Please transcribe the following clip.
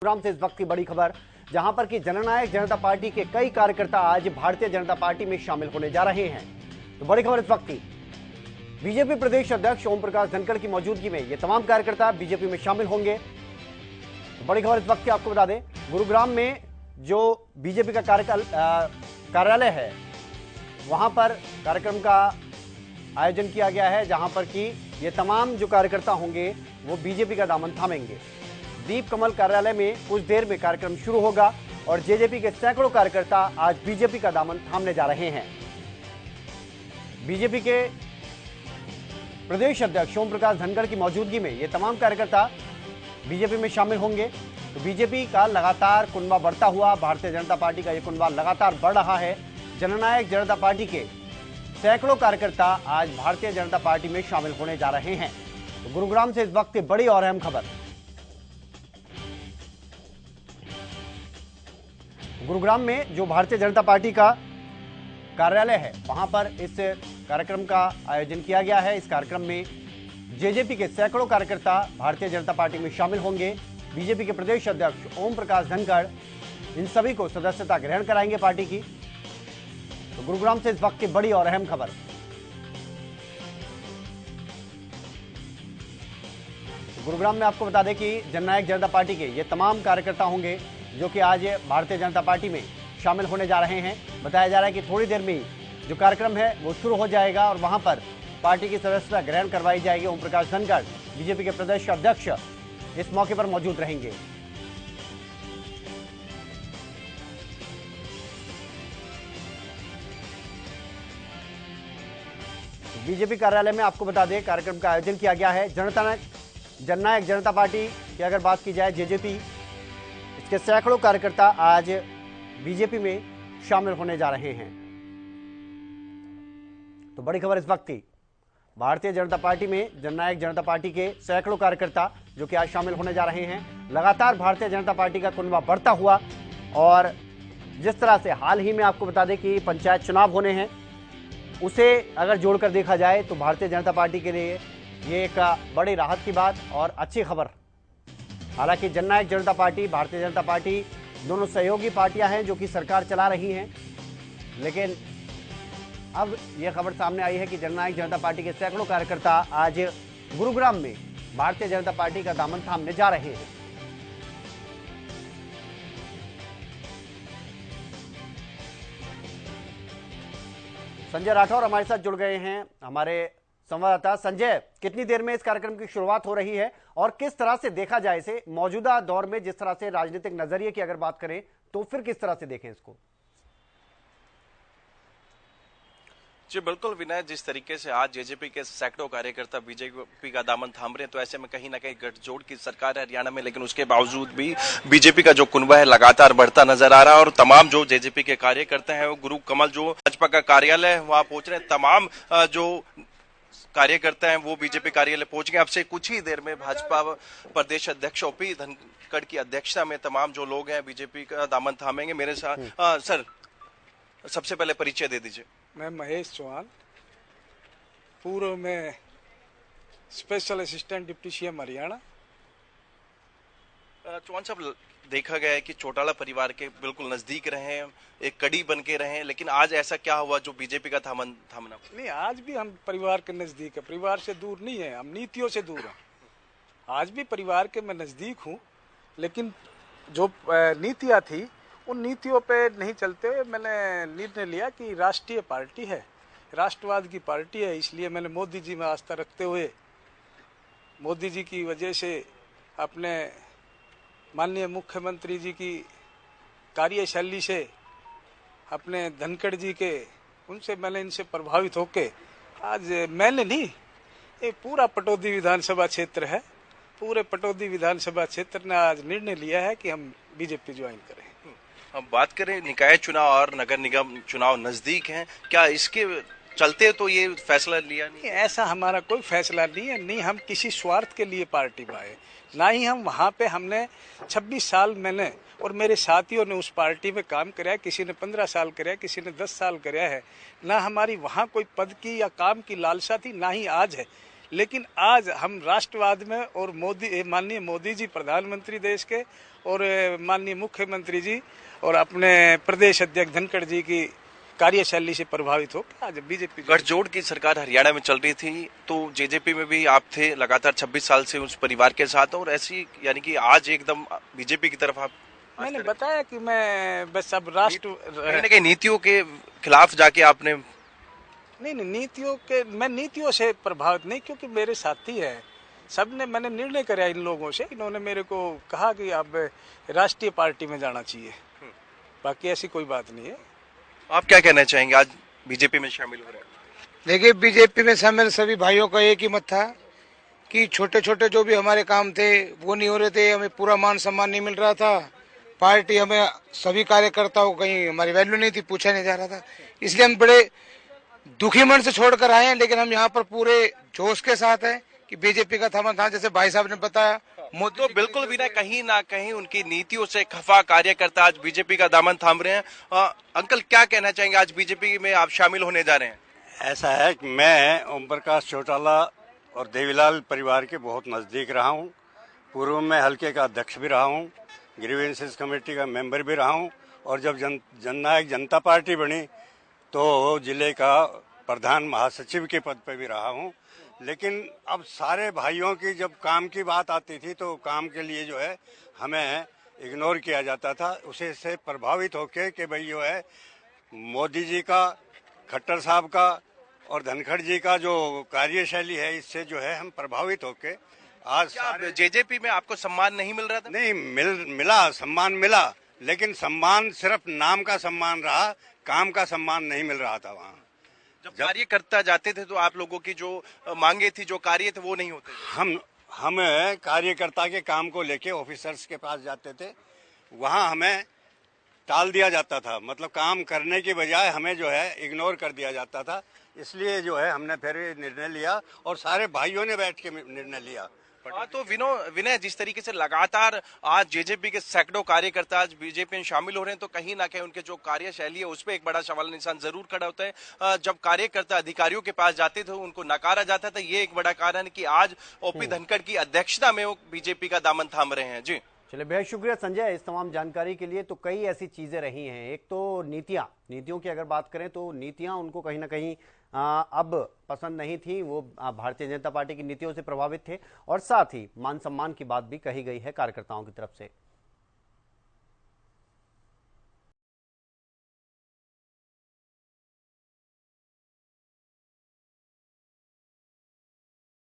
गुरुग्राम से इस वक्त की बड़ी खबर, जहां पर कि जननायक जनता पार्टी के कई कार्यकर्ता आज भारतीय जनता पार्टी में शामिल होने जा रहे हैं। तो बड़ी खबर इस वक्त की, बीजेपी प्रदेश अध्यक्ष ओम प्रकाश धनखड़ की मौजूदगी में ये तमाम कार्यकर्ता बीजेपी में शामिल होंगे। तो बड़ी खबर इस वक्त की आपको बता दें, गुरुग्राम में जो बीजेपी का कार्यालय है वहां पर कार्यक्रम का आयोजन किया गया है, जहां पर कि ये तमाम जो कार्यकर्ता होंगे वो बीजेपी का दामन थामेंगे। दीप कमल कार्यालय में कुछ देर में कार्यक्रम शुरू होगा और जेजेपी के सैकड़ों कार्यकर्ता आज बीजेपी का दामन थामने जा रहे हैं। बीजेपी के प्रदेश अध्यक्ष ओम प्रकाश धनखड़ की मौजूदगी में ये तमाम कार्यकर्ता बीजेपी में शामिल होंगे। तो बीजेपी का लगातार कुनबा बढ़ता हुआ, भारतीय जनता पार्टी का ये कुनबा लगातार बढ़ रहा है। जननायक जनता पार्टी के सैकड़ों कार्यकर्ता आज भारतीय जनता पार्टी में शामिल होने जा रहे हैं। तो गुरुग्राम से इस वक्त बड़ी और अहम खबर, गुरुग्राम में जो भारतीय जनता पार्टी का कार्यालय है वहां पर इस कार्यक्रम का आयोजन किया गया है। इस कार्यक्रम में जेजेपी के सैकड़ों कार्यकर्ता भारतीय जनता पार्टी में शामिल होंगे। बीजेपी के प्रदेश अध्यक्ष ओम प्रकाश धनखड़ इन सभी को सदस्यता ग्रहण कराएंगे पार्टी की। तो गुरुग्राम से इस वक्त की बड़ी और अहम खबर, गुरुग्राम में आपको बता दें कि जननायक जनता पार्टी के ये तमाम कार्यकर्ता होंगे जो कि आज भारतीय जनता पार्टी में शामिल होने जा रहे हैं। बताया जा रहा है कि थोड़ी देर में ही जो कार्यक्रम है वो शुरू हो जाएगा और वहां पर पार्टी की सदस्यता ग्रहण करवाई जाएगी। ओम प्रकाश धनखड़ बीजेपी के प्रदेश अध्यक्ष इस मौके पर मौजूद रहेंगे। बीजेपी कार्यालय में आपको बता दें कार्यक्रम का आयोजन किया गया है। जननायक जनता पार्टी की अगर बात की जाए, जेजेपी, इसके सैकड़ों कार्यकर्ता आज बीजेपी में शामिल होने जा रहे हैं। तो बड़ी खबर इस वक्त की, भारतीय जनता पार्टी में जननायक जनता पार्टी के सैकड़ों कार्यकर्ता जो कि आज शामिल होने जा रहे हैं। लगातार भारतीय जनता पार्टी का कुनबा बढ़ता हुआ और जिस तरह से हाल ही में आपको बता दें कि पंचायत चुनाव होने हैं, उसे अगर जोड़कर देखा जाए तो भारतीय जनता पार्टी के लिए ये एक बड़ी राहत की बात और अच्छी खबर। हालांकि जननायक जनता पार्टी, भारतीय जनता पार्टी दोनों सहयोगी पार्टियां हैं जो कि सरकार चला रही हैं, लेकिन अब यह खबर सामने आई है कि जननायक जनता पार्टी के सैकड़ों कार्यकर्ता आज गुरुग्राम में भारतीय जनता पार्टी का दामन थामने जा रहे हैं। संजय राठौर हमारे साथ जुड़ गए हैं, हमारे संवाददाता। संजय, कितनी देर में इस कार्यक्रम की शुरुआत हो रही है और किस तरह से देखा जाए इसे मौजूदा दौर में, जिस तरह से राजनीतिक नजरिए की अगर बात करें तो फिर किस तरह से देखें इसको? जी बिल्कुल विनय, जिस तरीके से आज जेजेपी के सैकड़ों कार्यकर्ता बीजेपी का दामन थाम रहे हैं, तो ऐसे में कहीं ना कहीं गठजोड़ की सरकार है हरियाणा में, लेकिन उसके बावजूद भी बीजेपी का जो कुनबा है लगातार बढ़ता नजर आ रहा है। और तमाम जो जेजेपी के कार्यकर्ता हैं वो गुरु कमल जो भाजपा का कार्यालय है वहां पहुंच रहे हैं। तमाम जो कार्यकर्ता हैं वो बीजेपी कार्यालय पहुंच गए। अब से कुछ ही देर में भाजपा प्रदेश अध्यक्ष ओपी धनखड़ की अध्यक्षता में तमाम जो लोग हैं बीजेपी का दामन थामेंगे। मेरे साथ सर, सबसे पहले परिचय दे दीजिए। मैं महेश चौहान, पूर्व में special assistant deputy CM Haryana. Chauhan साहब, देखा गया है कि चौटाला परिवार के बिल्कुल नजदीक रहे, एक कड़ी बन के रहे, लेकिन आज ऐसा क्या हुआ जो बीजेपी का थामना? नहीं, आज भी हम परिवार के नजदीक है, परिवार से दूर नहीं है, हम नीतियों से दूर हैं। आज भी परिवार के मैं नजदीक हूँ, लेकिन जो नीतियाँ थी उन नीतियों पे नहीं चलते हुए मैंने निर्णय लिया कि राष्ट्रीय पार्टी है, राष्ट्रवाद की पार्टी है, इसलिए मैंने मोदी जी में आस्था रखते हुए, मोदी जी की वजह से, अपने माननीय मुख्यमंत्री जी की कार्यशैली से, अपने धनखड़ जी के, उनसे मैंने इनसे प्रभावित होके आज मैंने नहीं, ये पूरा पटौदी विधानसभा क्षेत्र है, पूरे पटौदी विधानसभा क्षेत्र ने आज निर्णय लिया है कि हम बीजेपी ज्वाइन करें। हम बात करें निकाय चुनाव और नगर निगम चुनाव नजदीक हैं, क्या इसके चलते तो ये फैसला लिया? नहीं, ऐसा हमारा कोई फैसला नहीं है। नहीं हम किसी स्वार्थ के लिए पार्टी में आए, ना ही हम वहाँ पे, हमने 26 साल मैंने और मेरे साथियों ने उस पार्टी में काम कराया, किसी ने 15 साल कराया, किसी ने 10 साल कराया है। ना हमारी वहाँ कोई पद की या काम की लालसा थी, ना ही आज है। लेकिन आज हम राष्ट्रवाद में और माननीय मोदी जी प्रधानमंत्री देश के और माननीय मुख्यमंत्री जी और अपने प्रदेश अध्यक्ष धनखड़ जी की कार्यशैली से प्रभावित हो आज बीजेपी गठजोड़ की सरकार हरियाणा में चल रही थी, तो जेजेपी में भी आप थे लगातार 26 साल से उस परिवार के साथ, और ऐसी यानी कि आज एकदम बीजेपी की तरफ आप मैंने बताया कि मैं बस अब राष्ट्र कहीं नीतियों के खिलाफ जाके आपने नहीं मैं नीतियों से प्रभावित नहीं, क्योंकि मेरे साथी है सबने, मैंने निर्णय कराया इन लोगों से, इन्होंने मेरे को कहा कि अब राष्ट्रीय पार्टी में जाना चाहिए, बाकी ऐसी कोई बात नहीं है। आप क्या कहना चाहेंगे आज बीजेपी में शामिल हो रहे हैं? देखिए, बीजेपी में शामिल सभी भाइयों का एक ही मत था कि छोटे छोटे जो भी हमारे काम थे वो नहीं हो रहे थे, हमें पूरा मान सम्मान नहीं मिल रहा था, पार्टी हमें सभी कार्यकर्ताओं को कहीं हमारी वैल्यू नहीं थी, पूछा नहीं जा रहा था, इसलिए हम बड़े दुखी मन से छोड़कर आए हैं। लेकिन हम यहाँ पर पूरे जोश के साथ हैं कि बीजेपी का दामन था, जैसे भाई साहब ने बताया। मोदी तो बिल्कुल भी कहीं ना कहीं उनकी नीतियों से खफा कार्यकर्ता आज बीजेपी का दामन थाम रहे हैं। अंकल क्या कहना चाहेंगे, आज बीजेपी में आप शामिल होने जा रहे हैं? ऐसा है कि मैं ओम प्रकाश चौटाला और देवीलाल परिवार के बहुत नज़दीक रहा हूँ। पूर्व में हल्के का अध्यक्ष भी रहा हूँ, ग्रीवेंसेस कमेटी का मेंबर भी रहा हूँ, और जब जननायक जनता पार्टी बनी तो जिले का प्रधान महासचिव के पद पर भी रहा हूँ। लेकिन अब सारे भाइयों की जब काम की बात आती थी तो काम के लिए जो है हमें इग्नोर किया जाता था, उसे से प्रभावित होके कि भाई जो है मोदी जी का, खट्टर साहब का और धनखड़ जी का जो कार्यशैली है, इससे जो है हम प्रभावित होके आज जेजेपी में आपको सम्मान नहीं मिल रहा था? नहीं मिला, सम्मान मिला, लेकिन सम्मान सिर्फ नाम का सम्मान रहा, काम का सम्मान नहीं मिल रहा था। वहाँ जब कार्यकर्ता जाते थे तो आप लोगों की जो मांगे थी, जो कार्य थे वो नहीं होते थे। हम कार्यकर्ता के काम को लेके ऑफिसर्स के पास जाते थे, वहाँ हमें टाल दिया जाता था, मतलब काम करने की बजाय हमें जो है इग्नोर कर दिया जाता था। इसलिए जो है हमने फिर निर्णय लिया और सारे भाइयों ने बैठ के निर्णय लिया। तो विनय, जिस तरीके से लगातार आज जेजेपी के सैकड़ों कार्यकर्ता आज बीजेपी में शामिल हो रहे हैं, तो कहीं ना कहीं उनके जो कार्यशैली है उस पर एक बड़ा सवाल निशान जरूर खड़ा होता है। जब कार्यकर्ता अधिकारियों के पास जाते थे उनको नकारा जाता था, ये एक बड़ा कारण है कि आज ओपी धनखड़ की अध्यक्षता में वो बीजेपी का दामन थाम रहे हैं। जी चलिए, बेहद शुक्रिया संजय इस तमाम जानकारी के लिए। तो कई ऐसी चीजें रही हैं, एक तो नीतियों की अगर बात करें तो नीतियां उनको कहीं ना कहीं अब पसंद नहीं थी, वो भारतीय जनता पार्टी की नीतियों से प्रभावित थे, और साथ ही मान सम्मान की बात भी कही गई है कार्यकर्ताओं की तरफ से।